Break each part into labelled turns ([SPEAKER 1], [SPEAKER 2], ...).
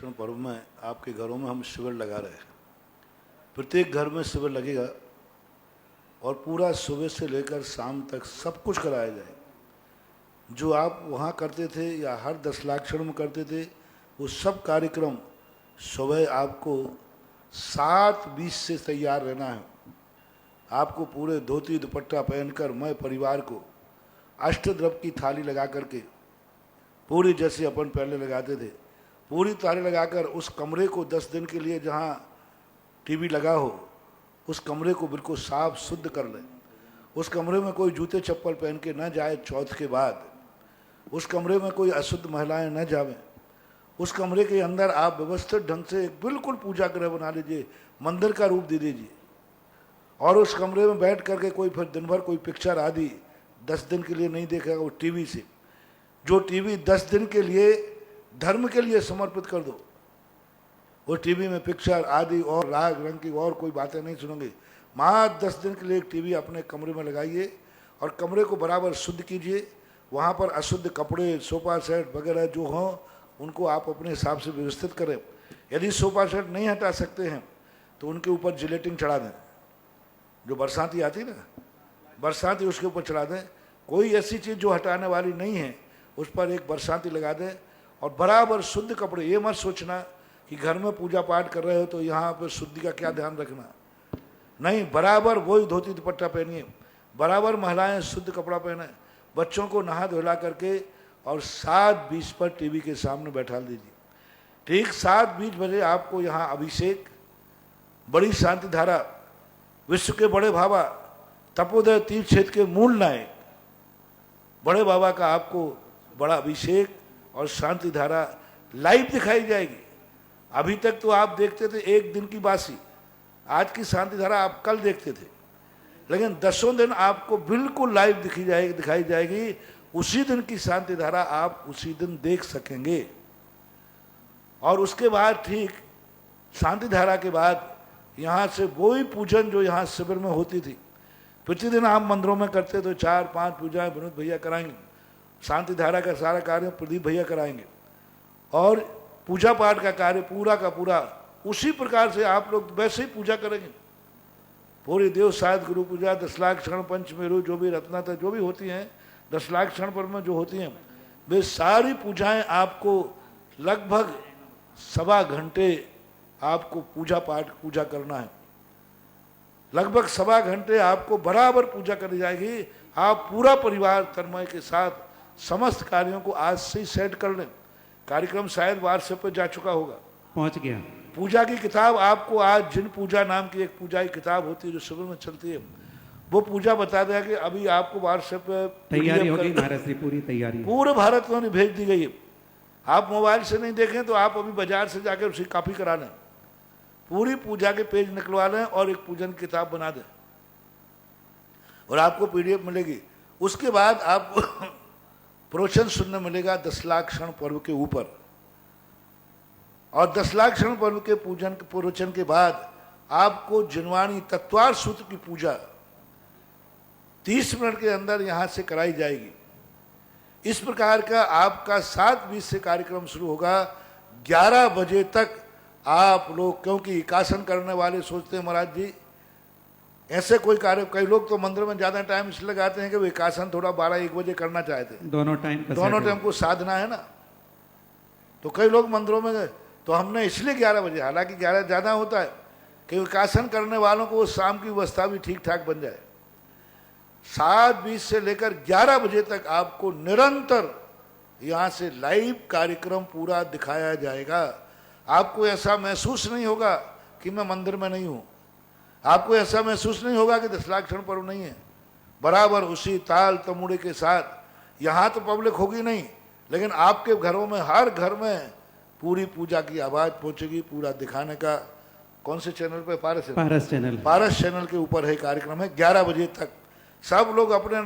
[SPEAKER 1] दशलाक्षण पर्व में आपके घरों में हम शिविर लगा रहे हैं। प्रत्येक घर में शिविर लगेगा और पूरा सुबह से लेकर शाम तक सब कुछ कराया जाए। जो आप वहाँ करते थे या हर दशलाक्षण में करते थे, वो सब कार्यक्रम सुबह आपको 7:20 से तैयार रहना है। आपको पूरे धोती दुपट्टा पहनकर मैं परिवार को अष्टद्रव की थाली लगा करके, पूरी जैसे अपन पहले लगाते थे, पूरी थाली लगाकर उस कमरे को 10 दिन के लिए जहाँ टीवी लगा हो, उस कमरे को बिल्कुल साफ शुद्ध कर लें। उस कमरे में कोई जूते चप्पल पहन के न जाए चौथ के बाद। उस कमरे में कोई अशुद्ध महिलाएं न जावें। उस कमरे के अंदर आप व्यवस्थित ढंग से एक बिल्कुल पूजा गृह बना लीजिए, मंदिर का रूप दे दीजिए। और उस कमरे में बैठ करके कोई फिर दिन भर कोई पिक्चर आदि 10 दिन के लिए नहीं देखेगा। वो टीवी से, जो टीवी 10 दिन के लिए धर्म के लिए समर्पित कर दो, वो टीवी में पिक्चर आदि और राग रंग की और कोई बातें नहीं सुनेंगे। मात्र 10 दिन के लिए एक टीवी अपने कमरे में लगाइए और कमरे को बराबर शुद्ध कीजिए। वहाँ पर अशुद्ध कपड़े, सोफा सेट वगैरह जो हों, उनको आप अपने हिसाब से व्यवस्थित करें। यदि सोफा सेट नहीं हटा सकते हैं तो उनके ऊपर जिलेटिन चढ़ा दें। जो बरसाती आती ना, बरसाती, उसके ऊपर चढ़ा दें। कोई ऐसी चीज़ जो हटाने वाली नहीं है, उस पर एक बरसाती लगा दें और बराबर शुद्ध कपड़े। ये मत सोचना कि घर में पूजा पाठ कर रहे हो तो यहाँ पर शुद्धि का क्या ध्यान रखना, नहीं। बराबर वही धोती दुपट्टा पहनिए, बराबर महिलाएं शुद्ध कपड़ा पहने, बच्चों को नहा धुला करके और 7:20 पर टीवी के सामने बैठा दीजिए। ठीक 7:20 बजे आपको यहाँ अभिषेक, बड़ी शांति धारा, विश्व के बड़े बाबा तपोदय तीर्थ क्षेत्र के मूल नायक बड़े बाबा का आपको बड़ा अभिषेक और शांति धारा लाइव दिखाई जाएगी। अभी तक तो आप देखते थे एक दिन की बासी, आज की शांति धारा आप कल देखते थे, लेकिन 10 दिन आपको बिल्कुल लाइव दिखाई जाएगी। उसी दिन की शांति धारा आप उसी दिन देख सकेंगे। और उसके बाद ठीक शांति धारा के बाद यहाँ से वही पूजन जो यहाँ शिविर में होती थी, प्रतिदिन आप मंदिरों में करते तो 4-5 पूजाएं विनोद भैया कराएंगे, शांति धारा का सारा कार्य प्रदीप भैया कराएंगे और पूजा पाठ का कार्य पूरा का पूरा उसी प्रकार से आप लोग वैसे ही पूजा करेंगे। पूरी देव साहित्य गुरु पूजा, दशलाक्षण, पंचमेरु, जो भी रत्नातर जो भी होती हैं दशलाक्षण पर में जो होती हैं, वे सारी पूजाएं आपको लगभग 1.25 घंटे आपको पूजा करना है। लगभग 1.25 घंटे आपको बराबर पूजा करी जाएगी। आप पूरा परिवार तन्मय के साथ समस्त कार्यों को आज से ही सेट कर लें। कार्यक्रम शायद व्हाट्सएप पर जा चुका होगा,
[SPEAKER 2] पहुंच गया।
[SPEAKER 1] पूजा की किताब आपको आज जिन पूजा नाम की एक पूजा की किताब होती है जो शिविर में चलती है, वो पूजा बता देगा कि अभी आपको व्हाट्सएप पे
[SPEAKER 2] तैयारी होगी। महाराज जी पूरी तैयारी
[SPEAKER 1] पूरे भारत में भेज दी गई है। आप मोबाइल से नहीं देखें तो आप अभी बाजार से जाकर उसी कॉपी करा लें, पूरी पूजा के पेज निकलवा लें और एक पूजन किताब बना दें और आपको PDF मिलेगी। उसके बाद आपको प्रवचन सुनने मिलेगा दशलाक्षण पर्व के ऊपर। और दशलाक्षण पर्व के पूजन प्रवचन के बाद आपको जिनवाणी तत्वार सूत्र की पूजा 30 मिनट के अंदर यहाँ से कराई जाएगी। इस प्रकार का आपका 7:20 से कार्यक्रम शुरू होगा। 11 बजे तक आप लोग, क्योंकि एकासन करने वाले सोचते हैं महाराज जी ऐसे कोई कार्य, कई लोग तो मंदिर में ज़्यादा टाइम इसलिए लगाते हैं कि वो एकासन थोड़ा 12-1 बजे करना चाहते हैं। दोनों टाइम को साधना है ना, तो कई लोग मंदिरों में गए तो हमने इसलिए 11 बजे, हालांकि 11 ज़्यादा होता है कि एकासन करने वालों को वो शाम की व्यवस्था भी ठीक ठाक बन जाए। 7:20 से लेकर 11 बजे तक आपको निरंतर यहाँ से लाइव कार्यक्रम पूरा दिखाया जाएगा। आपको ऐसा महसूस नहीं होगा कि मैं मंदिर में नहीं हूँ, आपको ऐसा महसूस नहीं होगा कि दशलाक्षण पर्व नहीं है। बराबर उसी ताल तमुड़े के साथ यहाँ तो पब्लिक होगी नहीं, लेकिन आपके घरों में हर घर में पूरी पूजा की आवाज़ पहुँचेगी। पूरा दिखाने का कौन से चैनल पे? पारस चैनल के ऊपर है कार्यक्रम है। 11 बजे तक सब लोग अपने,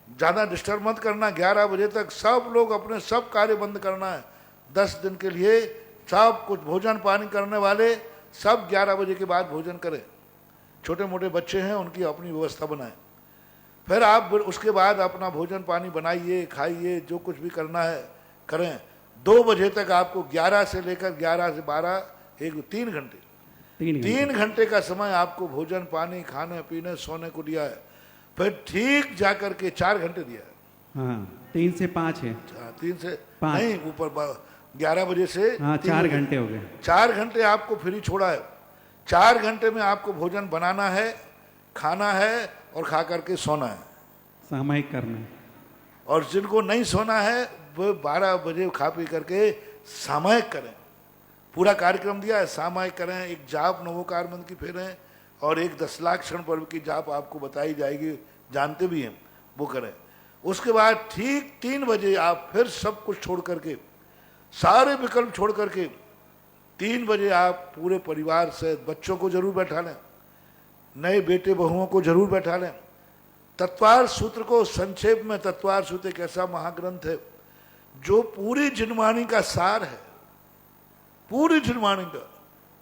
[SPEAKER 1] ज़्यादा डिस्टर्ब मत करना। 11 बजे तक सब लोग अपने सब कार्य बंद करना है। 10 दिन के लिए सब कुछ भोजन पानी करने वाले सब 11 बजे के बाद भोजन करें। छोटे मोटे बच्चे हैं उनकी अपनी व्यवस्था बनाएं। फिर आप उसके बाद अपना भोजन पानी बनाइए, खाइए, जो कुछ भी करना है करें। 2 बजे तक आपको 11 से लेकर 11 से 12 3 घंटे
[SPEAKER 2] 3 घंटे
[SPEAKER 1] 3 घंटे का समय आपको भोजन पानी खाने पीने सोने को दिया है। फिर ठीक जाकर के 4 घंटे दिया है।
[SPEAKER 2] हाँ 3 से 5 है।
[SPEAKER 1] 3 से
[SPEAKER 2] 5
[SPEAKER 1] नहीं, ऊपर 11 बजे से
[SPEAKER 2] हाँ
[SPEAKER 1] 3
[SPEAKER 2] 4
[SPEAKER 1] बजे।
[SPEAKER 2] घंटे हो गए।
[SPEAKER 1] 4 घंटे आपको फ्री छोड़ा है। 4 घंटे में आपको भोजन बनाना है, खाना है और खा करके सोना है।
[SPEAKER 2] सामयिक करना है।
[SPEAKER 1] और जिनको नहीं सोना है वो 12 बजे खा पी करके सामयिक करें। पूरा कार्यक्रम दिया है, सामयिक करें। एक जाप नवोकार मंत्र की फेरें और एक 10 लाख क्षण पर्व की जाप आपको बताई जाएगी, जानते भी हैं, वो करें। उसके बाद ठीक 3 बजे आप फिर सब कुछ छोड़ करके, सारे विकल्प छोड़ करके 3 बजे आप पूरे परिवार से बच्चों को जरूर बैठा लें, नए बेटे बहुओं को जरूर बैठा लें। तत्वार सूत्र को संक्षेप में, तत्वार सूत्र एक ऐसा महाग्रंथ है जो पूरी जिनवाणी का सार है। पूरी जिनवाणी का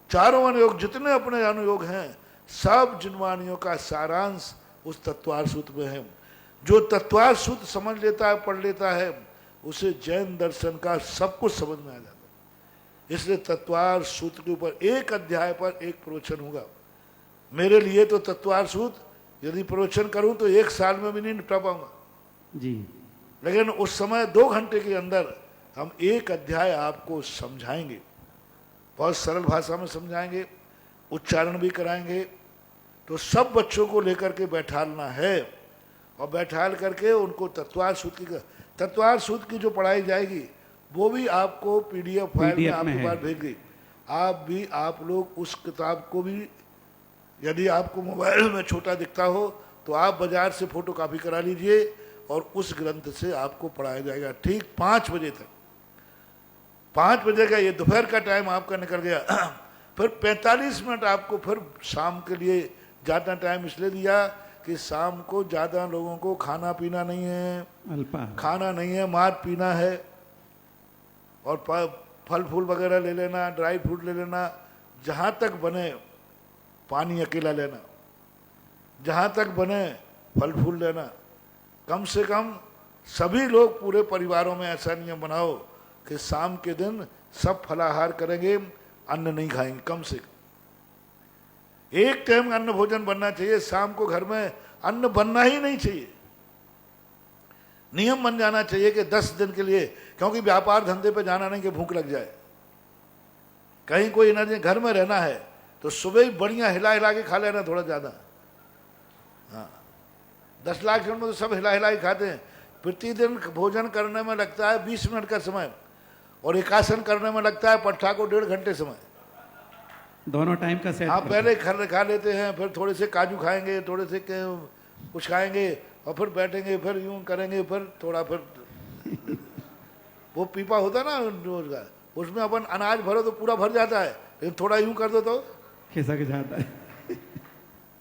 [SPEAKER 1] चारों अनुयोग जितने अपने अनुयोग हैं, सब जिनवाणियों का सारांश उस तत्वार सूत्र में है। जो तत्वार सूत्र समझ लेता है, पढ़ लेता है, उसे जैन दर्शन का सब कुछ समझ में आ जाता है। इसलिए तत्वार सूत्र के ऊपर एक अध्याय पर एक प्रवचन होगा। मेरे लिए तो तत्वार सूत्र यदि प्रवचन करूं तो 1 साल में भी नहीं निपटा पाऊंगा
[SPEAKER 2] जी।
[SPEAKER 1] लेकिन उस समय 2 घंटे के अंदर हम एक अध्याय आपको समझाएंगे, बहुत सरल भाषा में समझाएंगे, उच्चारण भी कराएंगे। तो सब बच्चों को लेकर के बैठालना है और बैठाल करके उनको तत्वार सूत्र की जो पढ़ाई जाएगी वो भी आपको PDF फाइल में आपके पास भेज गई। आप लोग उस किताब को भी, यदि आपको मोबाइल में छोटा दिखता हो तो आप बाजार से फोटो कॉपी करा लीजिए और उस ग्रंथ से आपको पढ़ाया जाएगा ठीक 5 बजे तक। 5 बजे का ये दोपहर का टाइम आपका निकल गया। फिर 45 मिनट आपको फिर शाम के लिए ज़्यादा टाइम इसलिए दिया कि शाम को ज़्यादा लोगों को खाना पीना नहीं है,
[SPEAKER 2] अल्पाहार
[SPEAKER 1] खाना नहीं है, मार पीना है और फल फूल वगैरह ले लेना, ड्राई फ्रूट ले लेना, जहाँ तक बने पानी अकेला लेना, जहाँ तक बने फल फूल लेना। कम से कम सभी लोग पूरे परिवारों में ऐसा नियम बनाओ कि शाम के दिन सब फलाहार करेंगे, अन्न नहीं खाएंगे। कम से कम एक टाइम अन्न भोजन बनना चाहिए। शाम को घर में अन्न बनना ही नहीं चाहिए। नियम बन जाना चाहिए कि 10 दिन के लिए, क्योंकि व्यापार धंधे पे जाना नहीं कि भूख लग जाए। कहीं कोई एनर्जी, घर में रहना है तो सुबह ही बढ़िया हिला हिला के खा लेना थोड़ा ज़्यादा। हाँ 10 लाख जन में तो सब हिला हिला के खाते हैं। प्रतिदिन भोजन करने में लगता है 20 मिनट का समय और एकासन करने में लगता है पट्ठा को 1.5 घंटे समय।
[SPEAKER 2] दोनों टाइम का सेट।
[SPEAKER 1] आप पहले खा लेते हैं, फिर थोड़े से काजू खाएंगे, थोड़े से कुछ खाएंगे और फिर बैठेंगे, फिर यूं करेंगे, फिर थोड़ा फिर वो पीपा होता ना रोज का, उसमें अपन अनाज भरो तो पूरा भर जाता है, लेकिन थोड़ा यूं कर दो तो
[SPEAKER 2] खिसक जाता है।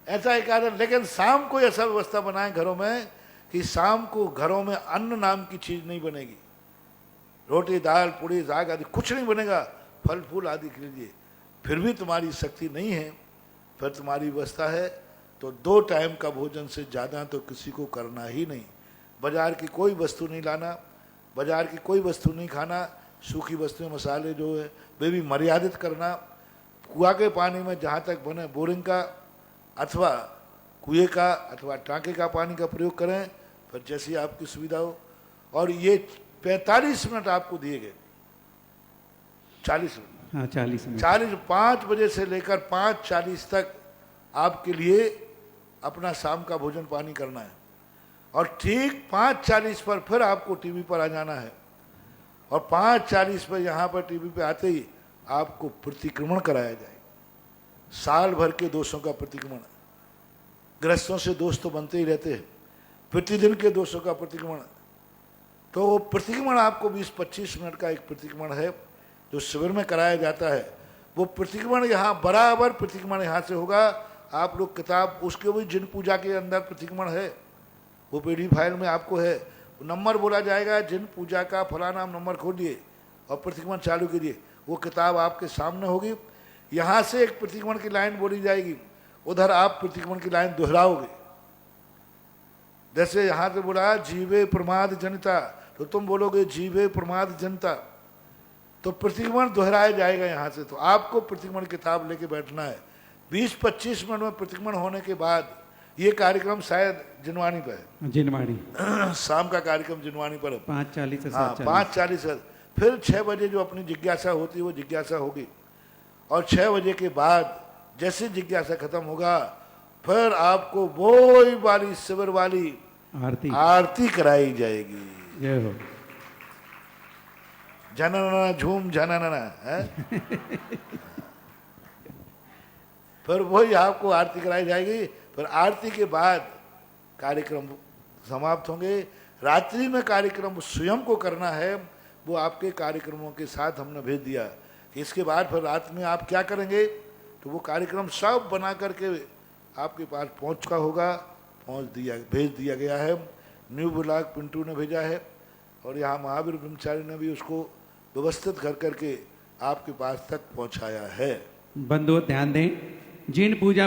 [SPEAKER 1] ऐसा एक आदत। लेकिन शाम को ऐसा व्यवस्था बनाए घरों में कि शाम को घरों में अन्न नाम की चीज नहीं बनेगी। रोटी दाल पूड़ी साग आदि कुछ नहीं बनेगा, फल फूल आदि लीजिए। फिर भी तुम्हारी शक्ति नहीं है, फिर तुम्हारी व्यवस्था है तो 2 टाइम का भोजन से ज़्यादा तो किसी को करना ही नहीं। बाजार की कोई वस्तु नहीं लाना, बाजार की कोई वस्तु नहीं खाना, सूखी वस्तुएं मसाले जो है वे भी मर्यादित करना। कुआं के पानी में जहाँ तक बने बोरिंग का अथवा कुएं का अथवा टाँके का पानी का प्रयोग करें, फिर जैसी आपकी सुविधा हो। और ये 45 मिनट आपको दिए गए, 40 मिनट,
[SPEAKER 2] हाँ 40 मिनट।
[SPEAKER 1] 5 बजे से लेकर 5:40 तक आपके लिए अपना शाम का भोजन पानी करना है। और ठीक 5:40 पर फिर आपको टीवी पर आ जाना है और 5:40 पर यहाँ पर टीवी पे आते ही आपको प्रतिक्रमण कराया जाएगा। साल भर के दोषों का प्रतिक्रमण। गृहस्थों से दोष तो बनते ही रहते हैं, प्रतिदिन के दोषों का प्रतिक्रमण। तो वो प्रतिक्रमण आपको 20-25 मिनट का एक प्रतिक्रमण है जो शिविर में कराया जाता है। वो प्रतिक्रमण यहाँ बराबर प्रतिक्रमण यहाँ से होगा। आप लोग किताब उसके भी जिन पूजा के अंदर प्रतिक्रमण है, वो PDF फाइल में आपको है। नंबर बोला जाएगा, जिन पूजा का फलाना नंबर खोलिए और प्रतिक्रमण चालू कीजिए। वो किताब आपके सामने होगी। यहाँ से एक प्रतिक्रमण की लाइन बोली जाएगी, उधर आप प्रतिक्रमण की लाइन दोहराओगे। जैसे यहाँ से बोला जीवे प्रमाद जनता, तो तुम बोलोगे जीवे प्रमाद जनता। तो प्रतिक्रमण दोहराया जाएगा यहाँ से। तो आपको प्रतिक्रमण किताब लेके बैठना है। 20-25 मिनट में प्रतिक्रमण होने के बाद ये कार्यक्रम शायद जिनवानी पर है,
[SPEAKER 2] जिनवाड़ी
[SPEAKER 1] शाम का कार्यक्रम जिनवानी पर है।
[SPEAKER 2] 5:40 से
[SPEAKER 1] हाँ
[SPEAKER 2] 7:40।
[SPEAKER 1] 5:40 फिर 6 बजे जो अपनी जिज्ञासा होती है वो जिज्ञासा होगी, और 6 बजे के बाद जैसे जिज्ञासा खत्म होगा फिर आपको वही वाली शिविर वाली
[SPEAKER 2] आरती
[SPEAKER 1] आरती कराई जाएगी।
[SPEAKER 2] जय हो।
[SPEAKER 1] जनना झूम जनना है। फिर वही आपको आरती कराई जाएगी। फिर आरती के बाद कार्यक्रम समाप्त होंगे। रात्रि में कार्यक्रम स्वयं को करना है, वो आपके कार्यक्रमों के साथ हमने भेज दिया कि इसके बाद फिर रात में आप क्या करेंगे, तो वो कार्यक्रम सब बना करके आपके पास पहुंच चुका होगा, भेज दिया गया है। न्यू ब्लॉग पिंटू ने भेजा है और यहाँ महावीर ब्रह्मचारी ने भी उसको व्यवस्थित कर करके आपके पास तक पहुँचाया है।
[SPEAKER 2] बंधु ध्यान दें, जिन पूजा